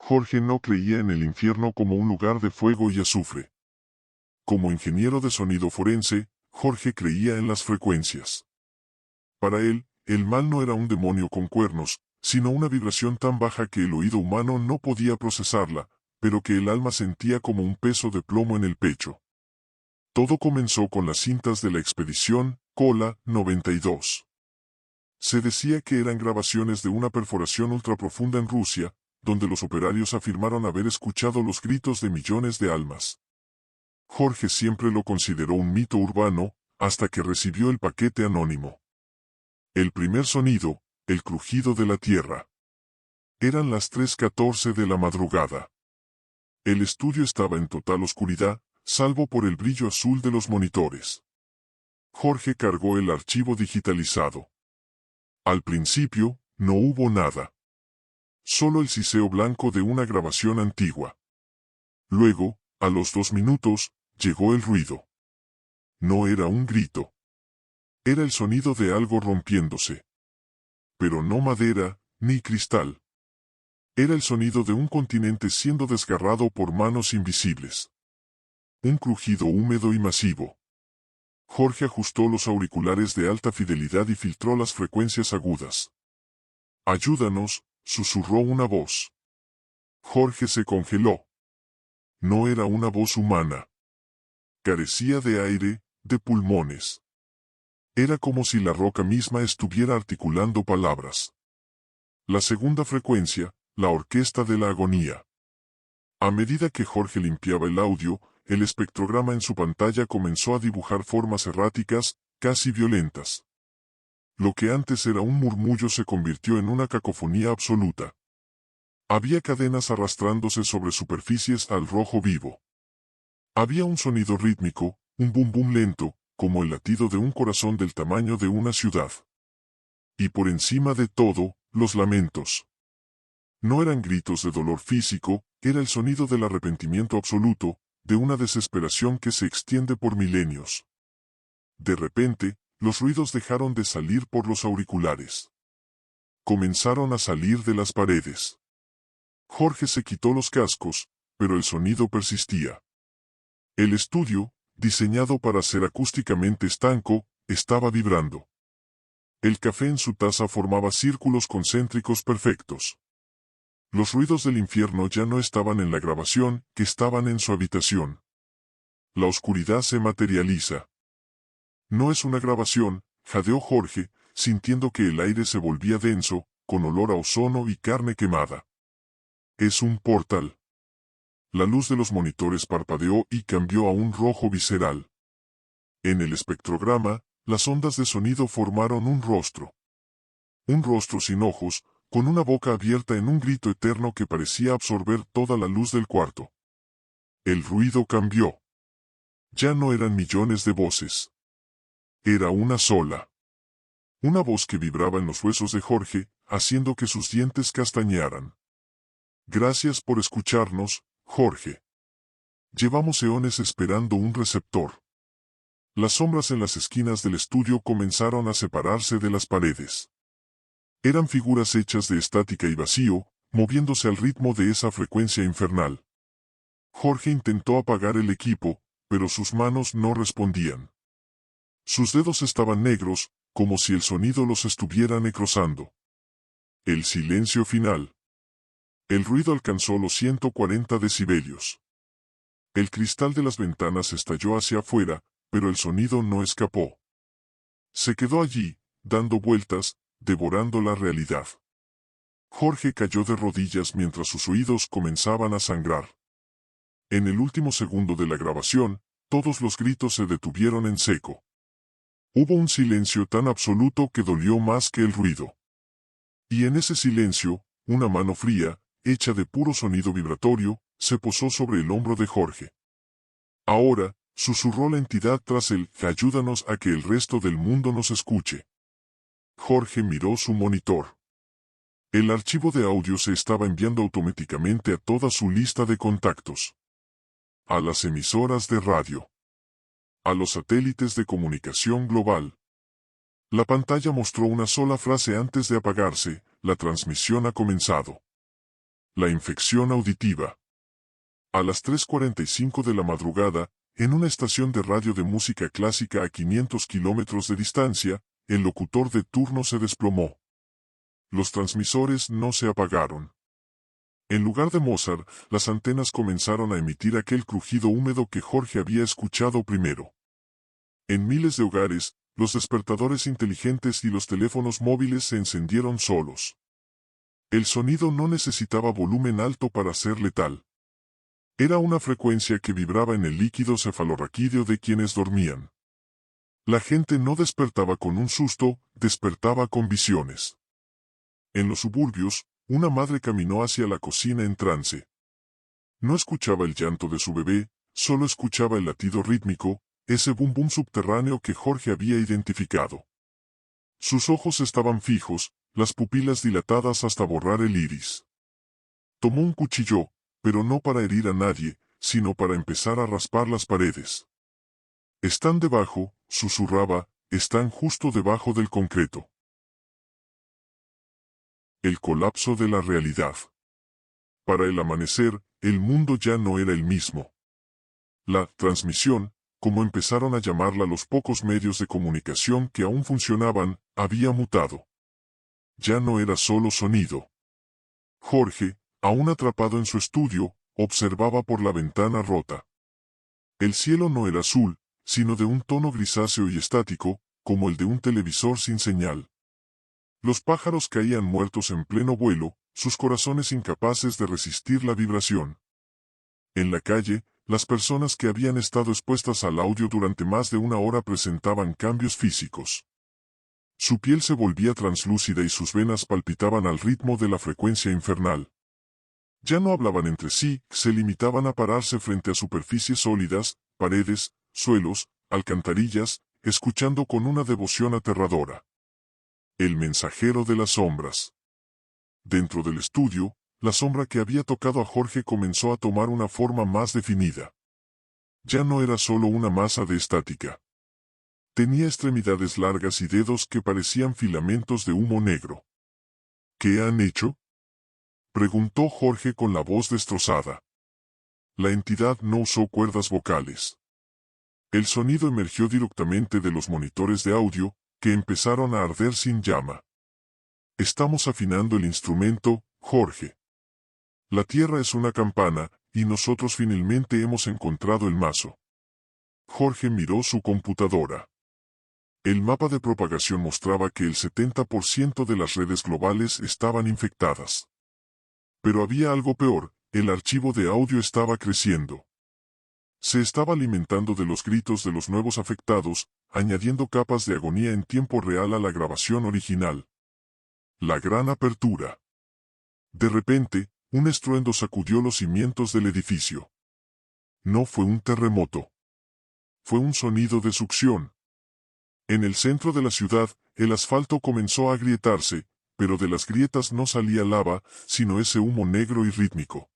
Jorge no creía en el infierno como un lugar de fuego y azufre. Como ingeniero de sonido forense, Jorge creía en las frecuencias. Para él, el mal no era un demonio con cuernos, sino una vibración tan baja que el oído humano no podía procesarla, pero que el alma sentía como un peso de plomo en el pecho. Todo comenzó con las cintas de la expedición Kola 92. Se decía que eran grabaciones de una perforación ultraprofunda en Rusia, donde los operarios afirmaron haber escuchado los gritos de millones de almas. Jorge siempre lo consideró un mito urbano, hasta que recibió el paquete anónimo. El primer sonido, el crujido de la tierra. Eran las 3:14 de la madrugada. El estudio estaba en total oscuridad, salvo por el brillo azul de los monitores. Jorge cargó el archivo digitalizado. Al principio, no hubo nada. Solo el siseo blanco de una grabación antigua. Luego, a los 2 minutos, llegó el ruido. No era un grito. Era el sonido de algo rompiéndose. Pero no madera, ni cristal. Era el sonido de un continente siendo desgarrado por manos invisibles. Un crujido húmedo y masivo. Jorge ajustó los auriculares de alta fidelidad y filtró las frecuencias agudas. «Ayúdanos», susurró una voz. Jorge se congeló. No era una voz humana. Carecía de aire, de pulmones. Era como si la roca misma estuviera articulando palabras. La segunda frecuencia, la orquesta de la agonía. A medida que Jorge limpiaba el audio, el espectrograma en su pantalla comenzó a dibujar formas erráticas, casi violentas. Lo que antes era un murmullo se convirtió en una cacofonía absoluta. Había cadenas arrastrándose sobre superficies al rojo vivo. Había un sonido rítmico, un bum bum lento, como el latido de un corazón del tamaño de una ciudad. Y por encima de todo, los lamentos. No eran gritos de dolor físico, era el sonido del arrepentimiento absoluto, de una desesperación que se extiende por milenios. De repente, los ruidos dejaron de salir por los auriculares. Comenzaron a salir de las paredes. Jorge se quitó los cascos, pero el sonido persistía. El estudio, diseñado para ser acústicamente estanco, estaba vibrando. El café en su taza formaba círculos concéntricos perfectos. Los ruidos del infierno ya no estaban en la grabación, que estaban en su habitación. La oscuridad se materializa. No es una grabación, jadeó Jorge, sintiendo que el aire se volvía denso, con olor a ozono y carne quemada. Es un portal. La luz de los monitores parpadeó y cambió a un rojo visceral. En el espectrograma, las ondas de sonido formaron un rostro. Un rostro sin ojos, con una boca abierta en un grito eterno que parecía absorber toda la luz del cuarto. El ruido cambió. Ya no eran millones de voces. Era una sola. Una voz que vibraba en los huesos de Jorge, haciendo que sus dientes castañearan. Gracias por escucharnos, Jorge. Llevamos eones esperando un receptor. Las sombras en las esquinas del estudio comenzaron a separarse de las paredes. Eran figuras hechas de estática y vacío, moviéndose al ritmo de esa frecuencia infernal. Jorge intentó apagar el equipo, pero sus manos no respondían. Sus dedos estaban negros, como si el sonido los estuviera necrosando. El silencio final. El ruido alcanzó los 140 decibelios. El cristal de las ventanas estalló hacia afuera, pero el sonido no escapó. Se quedó allí, dando vueltas, devorando la realidad. Jorge cayó de rodillas mientras sus oídos comenzaban a sangrar. En el último segundo de la grabación, todos los gritos se detuvieron en seco. Hubo un silencio tan absoluto que dolió más que el ruido. Y en ese silencio, una mano fría, hecha de puro sonido vibratorio, se posó sobre el hombro de Jorge. Ahora, susurró la entidad tras él, ayúdanos a que el resto del mundo nos escuche. Jorge miró su monitor. El archivo de audio se estaba enviando automáticamente a toda su lista de contactos. A las emisoras de radio. A los satélites de comunicación global. La pantalla mostró una sola frase antes de apagarse: la transmisión ha comenzado. La infección auditiva. A las 3:45 de la madrugada, en una estación de radio de música clásica a 500 kilómetros de distancia, el locutor de turno se desplomó. Los transmisores no se apagaron. En lugar de Mozart, las antenas comenzaron a emitir aquel crujido húmedo que Jorge había escuchado primero. En miles de hogares, los despertadores inteligentes y los teléfonos móviles se encendieron solos. El sonido no necesitaba volumen alto para ser letal. Era una frecuencia que vibraba en el líquido cefalorraquídeo de quienes dormían. La gente no despertaba con un susto, despertaba con visiones. En los suburbios, una madre caminó hacia la cocina en trance. No escuchaba el llanto de su bebé, solo escuchaba el latido rítmico, ese bum bum subterráneo que Jorge había identificado. Sus ojos estaban fijos, las pupilas dilatadas hasta borrar el iris. Tomó un cuchillo, pero no para herir a nadie, sino para empezar a raspar las paredes. Están debajo, susurraba, están justo debajo del concreto. El colapso de la realidad. Para el amanecer, el mundo ya no era el mismo. La transmisión, como empezaron a llamarla los pocos medios de comunicación que aún funcionaban, había mutado. Ya no era solo sonido. Jorge, aún atrapado en su estudio, observaba por la ventana rota. El cielo no era azul, sino de un tono grisáceo y estático, como el de un televisor sin señal. Los pájaros caían muertos en pleno vuelo, sus corazones incapaces de resistir la vibración. En la calle, las personas que habían estado expuestas al audio durante más de una hora presentaban cambios físicos. Su piel se volvía translúcida y sus venas palpitaban al ritmo de la frecuencia infernal. Ya no hablaban entre sí, se limitaban a pararse frente a superficies sólidas, paredes, suelos, alcantarillas, escuchando con una devoción aterradora. El mensajero de las sombras. Dentro del estudio, la sombra que había tocado a Jorge comenzó a tomar una forma más definida. Ya no era solo una masa de estática. Tenía extremidades largas y dedos que parecían filamentos de humo negro. ¿Qué han hecho?, preguntó Jorge con la voz destrozada. La entidad no usó cuerdas vocales. El sonido emergió directamente de los monitores de audio, que empezaron a arder sin llama. Estamos afinando el instrumento, Jorge. La Tierra es una campana, y nosotros finalmente hemos encontrado el mazo. Jorge miró su computadora. El mapa de propagación mostraba que el 70% de las redes globales estaban infectadas. Pero había algo peor, el archivo de audio estaba creciendo. Se estaba alimentando de los gritos de los nuevos afectados, añadiendo capas de agonía en tiempo real a la grabación original. La gran apertura. De repente, un estruendo sacudió los cimientos del edificio. No fue un terremoto. Fue un sonido de succión. En el centro de la ciudad, el asfalto comenzó a agrietarse, pero de las grietas no salía lava, sino ese humo negro y rítmico.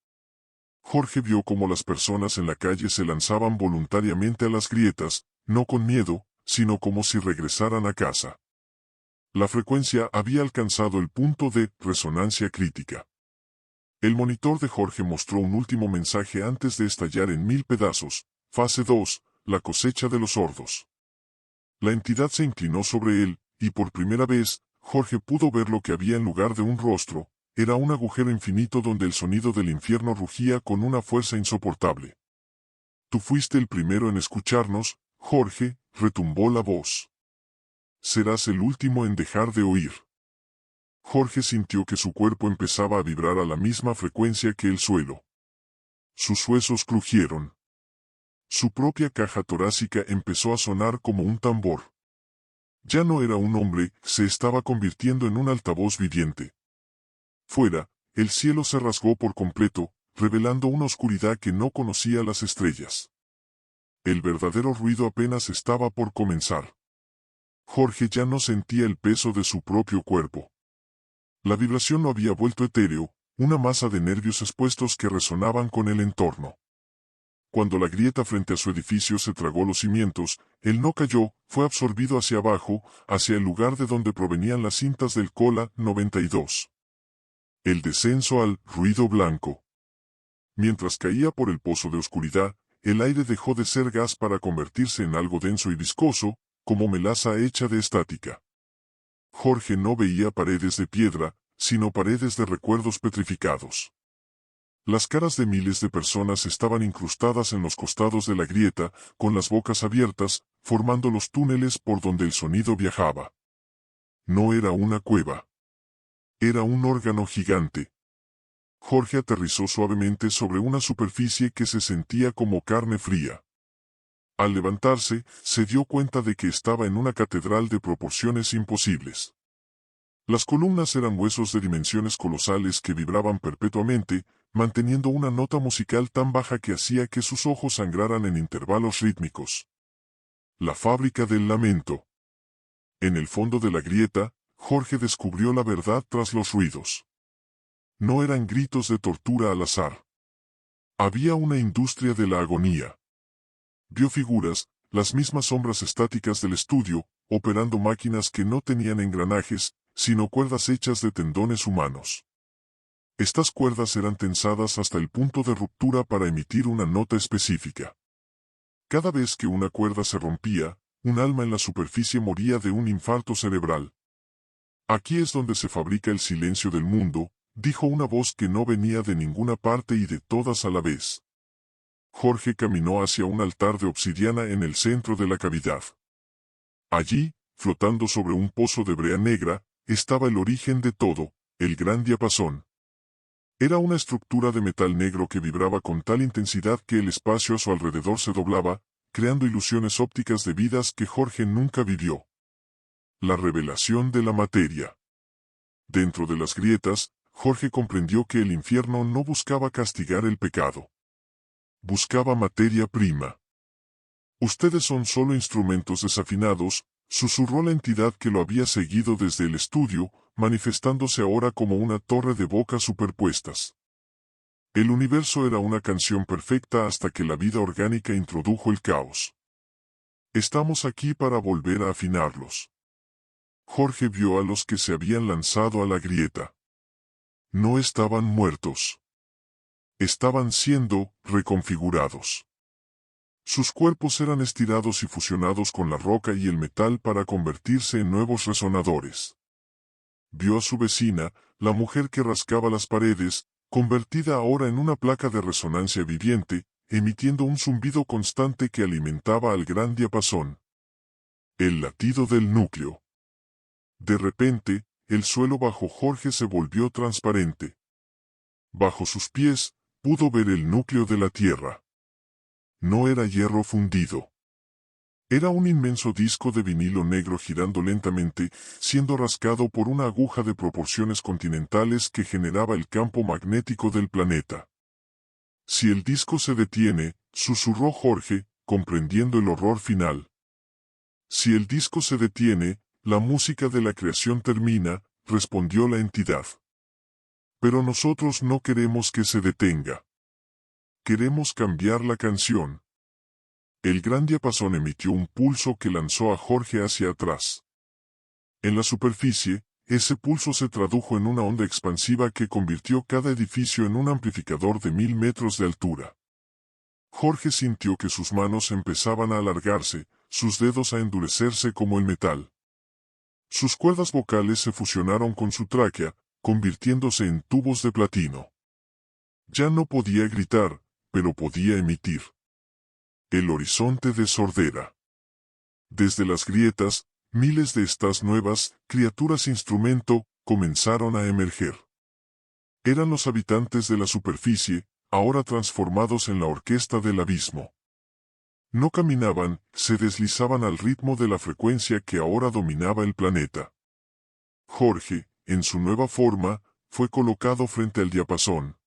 Jorge vio cómo las personas en la calle se lanzaban voluntariamente a las grietas, no con miedo, sino como si regresaran a casa. La frecuencia había alcanzado el punto de resonancia crítica. El monitor de Jorge mostró un último mensaje antes de estallar en 1000 pedazos. Fase 2, la cosecha de los sordos. La entidad se inclinó sobre él, y por primera vez, Jorge pudo ver lo que había en lugar de un rostro. Era un agujero infinito donde el sonido del infierno rugía con una fuerza insoportable. Tú fuiste el primero en escucharnos, Jorge, retumbó la voz. Serás el último en dejar de oír. Jorge sintió que su cuerpo empezaba a vibrar a la misma frecuencia que el suelo. Sus huesos crujieron. Su propia caja torácica empezó a sonar como un tambor. Ya no era un hombre, se estaba convirtiendo en un altavoz viviente. Fuera, el cielo se rasgó por completo, revelando una oscuridad que no conocía las estrellas. El verdadero ruido apenas estaba por comenzar. Jorge ya no sentía el peso de su propio cuerpo. La vibración lo había vuelto etéreo, una masa de nervios expuestos que resonaban con el entorno. Cuando la grieta frente a su edificio se tragó los cimientos, él no cayó, fue absorbido hacia abajo, hacia el lugar de donde provenían las cintas del Cola 92. El descenso al ruido blanco. Mientras caía por el pozo de oscuridad, el aire dejó de ser gas para convertirse en algo denso y viscoso, como melaza hecha de estática. Jorge no veía paredes de piedra, sino paredes de recuerdos petrificados. Las caras de miles de personas estaban incrustadas en los costados de la grieta, con las bocas abiertas, formando los túneles por donde el sonido viajaba. No era una cueva. Era un órgano gigante. Jorge aterrizó suavemente sobre una superficie que se sentía como carne fría. Al levantarse, se dio cuenta de que estaba en una catedral de proporciones imposibles. Las columnas eran huesos de dimensiones colosales que vibraban perpetuamente, manteniendo una nota musical tan baja que hacía que sus ojos sangraran en intervalos rítmicos. La fábrica del lamento. En el fondo de la grieta, Jorge descubrió la verdad tras los ruidos. No eran gritos de tortura al azar. Había una industria de la agonía. Vio figuras, las mismas sombras estáticas del estudio, operando máquinas que no tenían engranajes, sino cuerdas hechas de tendones humanos. Estas cuerdas eran tensadas hasta el punto de ruptura para emitir una nota específica. Cada vez que una cuerda se rompía, un alma en la superficie moría de un infarto cerebral. Aquí es donde se fabrica el silencio del mundo, dijo una voz que no venía de ninguna parte y de todas a la vez. Jorge caminó hacia un altar de obsidiana en el centro de la cavidad. Allí, flotando sobre un pozo de brea negra, estaba el origen de todo, el gran diapasón. Era una estructura de metal negro que vibraba con tal intensidad que el espacio a su alrededor se doblaba, creando ilusiones ópticas de vidas que Jorge nunca vivió. La revelación de la materia. Dentro de las grietas, Jorge comprendió que el infierno no buscaba castigar el pecado. Buscaba materia prima. Ustedes son solo instrumentos desafinados, susurró la entidad que lo había seguido desde el estudio, manifestándose ahora como una torre de bocas superpuestas. El universo era una canción perfecta hasta que la vida orgánica introdujo el caos. Estamos aquí para volver a afinarlos. Jorge vio a los que se habían lanzado a la grieta. No estaban muertos. Estaban siendo reconfigurados. Sus cuerpos eran estirados y fusionados con la roca y el metal para convertirse en nuevos resonadores. Vio a su vecina, la mujer que rascaba las paredes, convertida ahora en una placa de resonancia viviente, emitiendo un zumbido constante que alimentaba al gran diapasón. El latido del núcleo. De repente, el suelo bajo Jorge se volvió transparente. Bajo sus pies, pudo ver el núcleo de la Tierra. No era hierro fundido. Era un inmenso disco de vinilo negro girando lentamente, siendo rascado por una aguja de proporciones continentales que generaba el campo magnético del planeta. Si el disco se detiene, susurró Jorge, comprendiendo el horror final. Si el disco se detiene, la música de la creación termina, respondió la entidad. Pero nosotros no queremos que se detenga. Queremos cambiar la canción. El gran diapasón emitió un pulso que lanzó a Jorge hacia atrás. En la superficie, ese pulso se tradujo en una onda expansiva que convirtió cada edificio en un amplificador de 1000 metros de altura. Jorge sintió que sus manos empezaban a alargarse, sus dedos a endurecerse como el metal. Sus cuerdas vocales se fusionaron con su tráquea, convirtiéndose en tubos de platino. Ya no podía gritar, pero podía emitir. El horizonte de sordera. Desde las grietas, miles de estas nuevas criaturas instrumento comenzaron a emerger. Eran los habitantes de la superficie, ahora transformados en la orquesta del abismo. No caminaban, se deslizaban al ritmo de la frecuencia que ahora dominaba el planeta. Jorge, en su nueva forma, fue colocado frente al diapasón.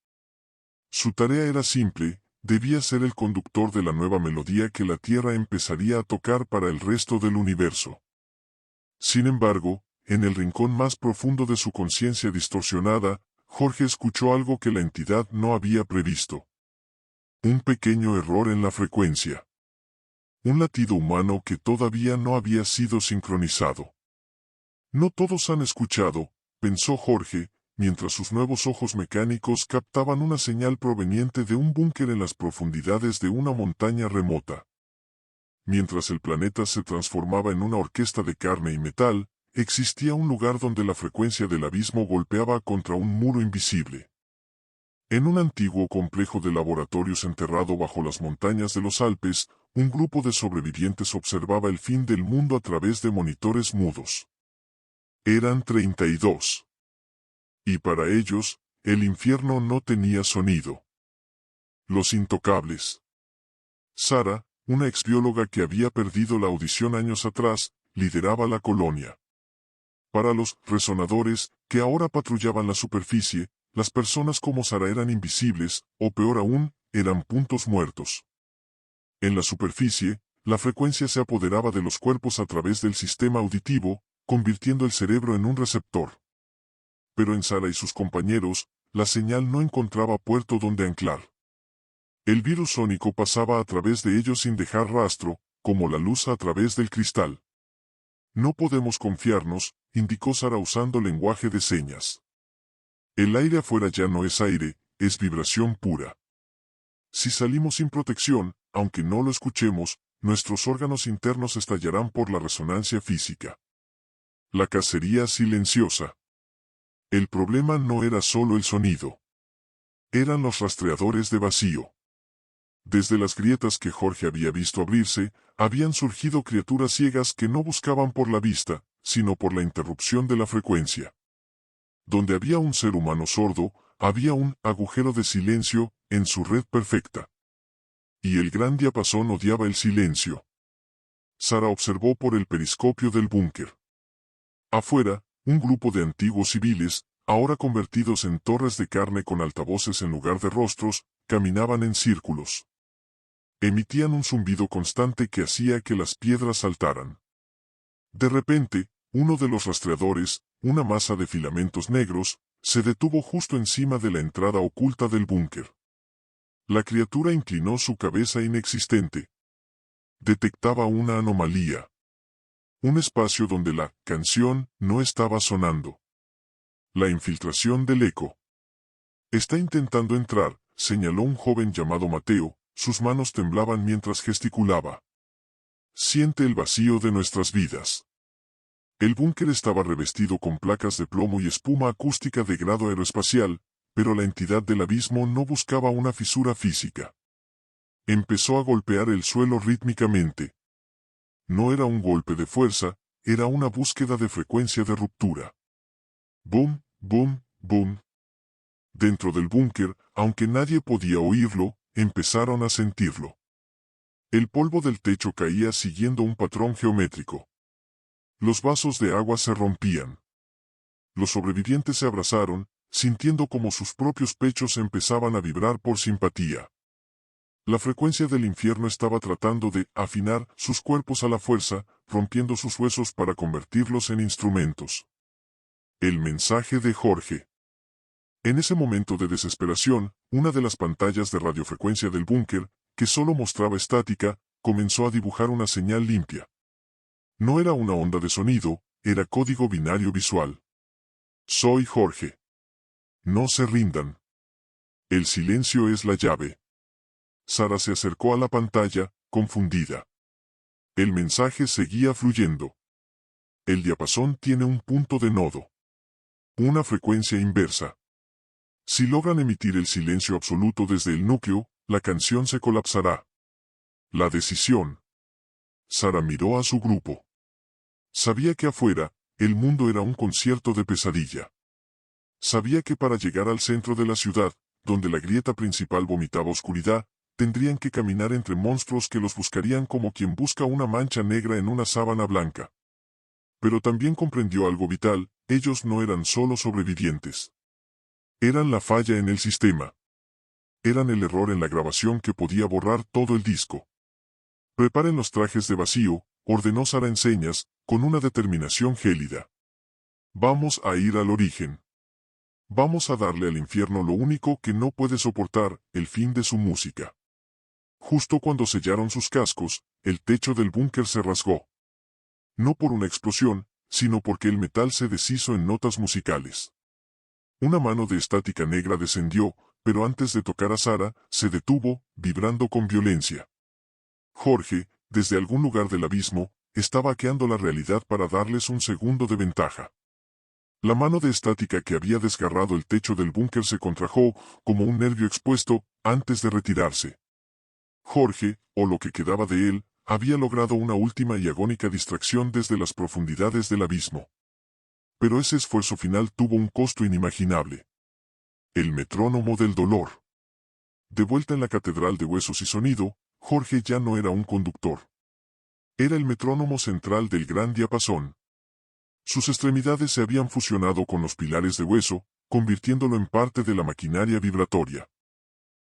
Su tarea era simple, debía ser el conductor de la nueva melodía que la Tierra empezaría a tocar para el resto del universo. Sin embargo, en el rincón más profundo de su conciencia distorsionada, Jorge escuchó algo que la entidad no había previsto. Un pequeño error en la frecuencia. Un latido humano que todavía no había sido sincronizado. No todos han escuchado, pensó Jorge, mientras sus nuevos ojos mecánicos captaban una señal proveniente de un búnker en las profundidades de una montaña remota. Mientras el planeta se transformaba en una orquesta de carne y metal, existía un lugar donde la frecuencia del abismo golpeaba contra un muro invisible. En un antiguo complejo de laboratorios enterrado bajo las montañas de los Alpes, un grupo de sobrevivientes observaba el fin del mundo a través de monitores mudos. Eran 32. Y para ellos, el infierno no tenía sonido. Los intocables. Sara, una exbióloga que había perdido la audición años atrás, lideraba la colonia. Para los resonadores, que ahora patrullaban la superficie, las personas como Sara eran invisibles, o peor aún, eran puntos muertos. En la superficie, la frecuencia se apoderaba de los cuerpos a través del sistema auditivo, convirtiendo el cerebro en un receptor. Pero en Sara y sus compañeros, la señal no encontraba puerto donde anclar. El virus sónico pasaba a través de ellos sin dejar rastro, como la luz a través del cristal. No podemos confiarnos, indicó Sara usando lenguaje de señas. El aire afuera ya no es aire, es vibración pura. Si salimos sin protección, aunque no lo escuchemos, nuestros órganos internos estallarán por la resonancia física. La cacería silenciosa. El problema no era solo el sonido. Eran los rastreadores de vacío. Desde las grietas que Jorge había visto abrirse, habían surgido criaturas ciegas que no buscaban por la vista, sino por la interrupción de la frecuencia. Donde había un ser humano sordo, había un agujero de silencio en su red perfecta. Y el gran diapasón odiaba el silencio. Sara observó por el periscopio del búnker. Afuera, un grupo de antiguos civiles, ahora convertidos en torres de carne con altavoces en lugar de rostros, caminaban en círculos. Emitían un zumbido constante que hacía que las piedras saltaran. De repente, uno de los rastreadores, una masa de filamentos negros, se detuvo justo encima de la entrada oculta del búnker. La criatura inclinó su cabeza inexistente. Detectaba una anomalía. Un espacio donde la canción no estaba sonando. La infiltración del eco. Está intentando entrar, señaló un joven llamado Mateo, sus manos temblaban mientras gesticulaba. Siente el vacío de nuestras vidas. El búnker estaba revestido con placas de plomo y espuma acústica de grado aeroespacial, pero la entidad del abismo no buscaba una fisura física. Empezó a golpear el suelo rítmicamente. No era un golpe de fuerza, era una búsqueda de frecuencia de ruptura. Boom, boom, boom. Dentro del búnker, aunque nadie podía oírlo, empezaron a sentirlo. El polvo del techo caía siguiendo un patrón geométrico. Los vasos de agua se rompían. Los sobrevivientes se abrazaron, sintiendo como sus propios pechos empezaban a vibrar por simpatía. La frecuencia del infierno estaba tratando de afinar sus cuerpos a la fuerza, rompiendo sus huesos para convertirlos en instrumentos. El mensaje de Jorge. En ese momento de desesperación, una de las pantallas de radiofrecuencia del búnker, que solo mostraba estática, comenzó a dibujar una señal limpia. No era una onda de sonido, era código binario visual. Soy Jorge. No se rindan. El silencio es la llave. Sara se acercó a la pantalla, confundida. El mensaje seguía fluyendo. El diapasón tiene un punto de nodo. Una frecuencia inversa. Si logran emitir el silencio absoluto desde el núcleo, la canción se colapsará. La decisión. Sara miró a su grupo. Sabía que afuera, el mundo era un concierto de pesadilla. Sabía que para llegar al centro de la ciudad, donde la grieta principal vomitaba oscuridad, tendrían que caminar entre monstruos que los buscarían como quien busca una mancha negra en una sábana blanca. Pero también comprendió algo vital, ellos no eran solo sobrevivientes. Eran la falla en el sistema. Eran el error en la grabación que podía borrar todo el disco. Preparen los trajes de vacío, ordenó Sara en señas, con una determinación gélida. Vamos a ir al origen. Vamos a darle al infierno lo único que no puede soportar, el fin de su música. Justo cuando sellaron sus cascos, el techo del búnker se rasgó. No por una explosión, sino porque el metal se deshizo en notas musicales. Una mano de estática negra descendió, pero antes de tocar a Sara, se detuvo, vibrando con violencia. Jorge, desde algún lugar del abismo, estaba hackeando la realidad para darles un segundo de ventaja. La mano de estática que había desgarrado el techo del búnker se contrajo, como un nervio expuesto, antes de retirarse. Jorge, o lo que quedaba de él, había logrado una última y agónica distracción desde las profundidades del abismo. Pero ese esfuerzo final tuvo un costo inimaginable. El metrónomo del dolor. De vuelta en la Catedral de Huesos y Sonido, Jorge ya no era un conductor. Era el metrónomo central del gran diapasón. Sus extremidades se habían fusionado con los pilares de hueso, convirtiéndolo en parte de la maquinaria vibratoria.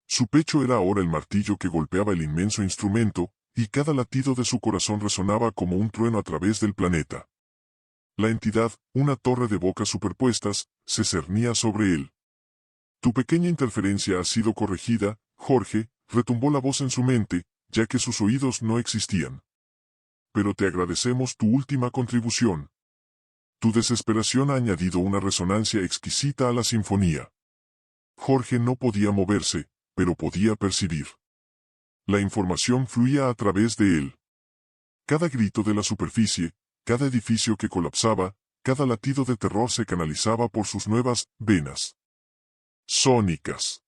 Su pecho era ahora el martillo que golpeaba el inmenso instrumento, y cada latido de su corazón resonaba como un trueno a través del planeta. La entidad, una torre de bocas superpuestas, se cernía sobre él. Tu pequeña interferencia ha sido corregida, Jorge, retumbó la voz en su mente, ya que sus oídos no existían. Pero te agradecemos tu última contribución. Tu desesperación ha añadido una resonancia exquisita a la sinfonía. Jorge no podía moverse, pero podía percibir. La información fluía a través de él. Cada grito de la superficie, cada edificio que colapsaba, cada latido de terror se canalizaba por sus nuevas venas sónicas.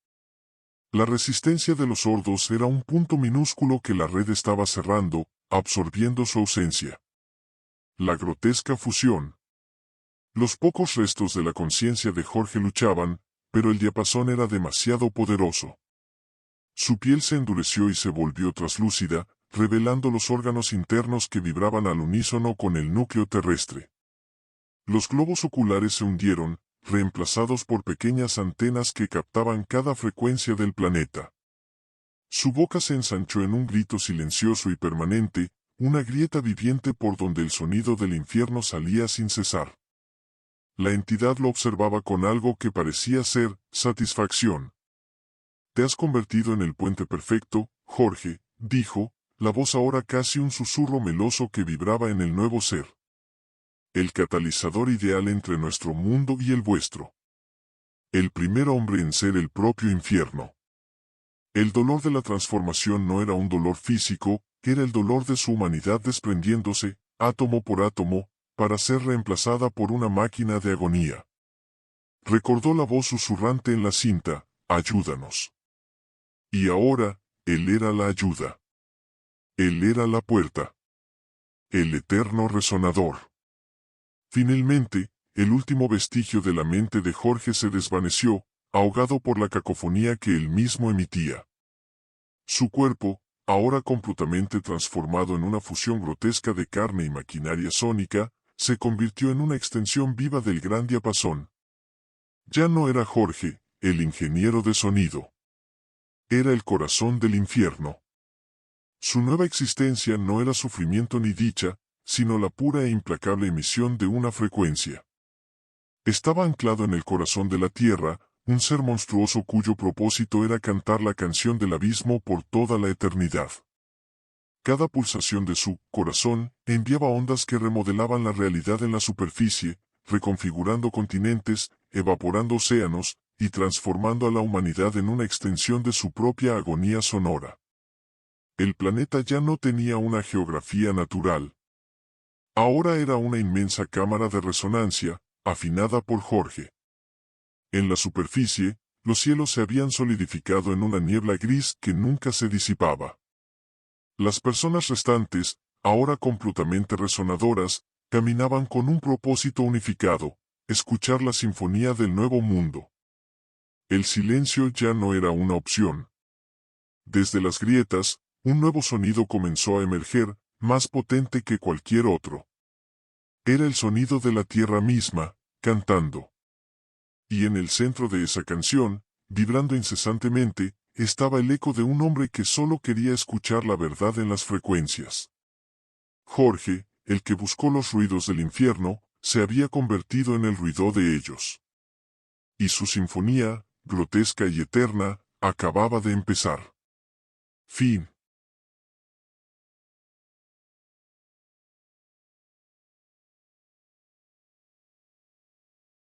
La resistencia de los sordos era un punto minúsculo que la red estaba cerrando, absorbiendo su ausencia. La grotesca fusión. Los pocos restos de la conciencia de Jorge luchaban, pero el diapasón era demasiado poderoso. Su piel se endureció y se volvió traslúcida, revelando los órganos internos que vibraban al unísono con el núcleo terrestre. Los globos oculares se hundieron, reemplazados por pequeñas antenas que captaban cada frecuencia del planeta. Su boca se ensanchó en un grito silencioso y permanente, una grieta viviente por donde el sonido del infierno salía sin cesar. La entidad lo observaba con algo que parecía ser satisfacción. Te has convertido en el puente perfecto, Jorge, dijo, la voz ahora casi un susurro meloso que vibraba en el nuevo ser. El catalizador ideal entre nuestro mundo y el vuestro. El primer hombre en ser el propio infierno. El dolor de la transformación no era un dolor físico, era el dolor de su humanidad desprendiéndose, átomo por átomo, para ser reemplazada por una máquina de agonía. Recordó la voz susurrante en la cinta, ayúdanos. Y ahora, él era la ayuda. Él era la puerta. El eterno resonador. Finalmente, el último vestigio de la mente de Jorge se desvaneció, ahogado por la cacofonía que él mismo emitía. Su cuerpo, ahora completamente transformado en una fusión grotesca de carne y maquinaria sónica, se convirtió en una extensión viva del gran diapasón. Ya no era Jorge, el ingeniero de sonido. Era el corazón del infierno. Su nueva existencia no era sufrimiento ni dicha, sino la pura e implacable emisión de una frecuencia. Estaba anclado en el corazón de la tierra, un ser monstruoso cuyo propósito era cantar la canción del abismo por toda la eternidad. Cada pulsación de su corazón enviaba ondas que remodelaban la realidad en la superficie, reconfigurando continentes, evaporando océanos, y transformando a la humanidad en una extensión de su propia agonía sonora. El planeta ya no tenía una geografía natural. Ahora era una inmensa cámara de resonancia, afinada por Jorge. En la superficie, los cielos se habían solidificado en una niebla gris que nunca se disipaba. Las personas restantes, ahora completamente resonadoras, caminaban con un propósito unificado, escuchar la sinfonía del nuevo mundo. El silencio ya no era una opción. Desde las grietas, un nuevo sonido comenzó a emerger, más potente que cualquier otro. Era el sonido de la tierra misma, cantando. Y en el centro de esa canción, vibrando incesantemente, estaba el eco de un hombre que solo quería escuchar la verdad en las frecuencias. Jorge, el que buscó los ruidos del infierno, se había convertido en el ruido de ellos. Y su sinfonía, grotesca y eterna, acababa de empezar. Fin.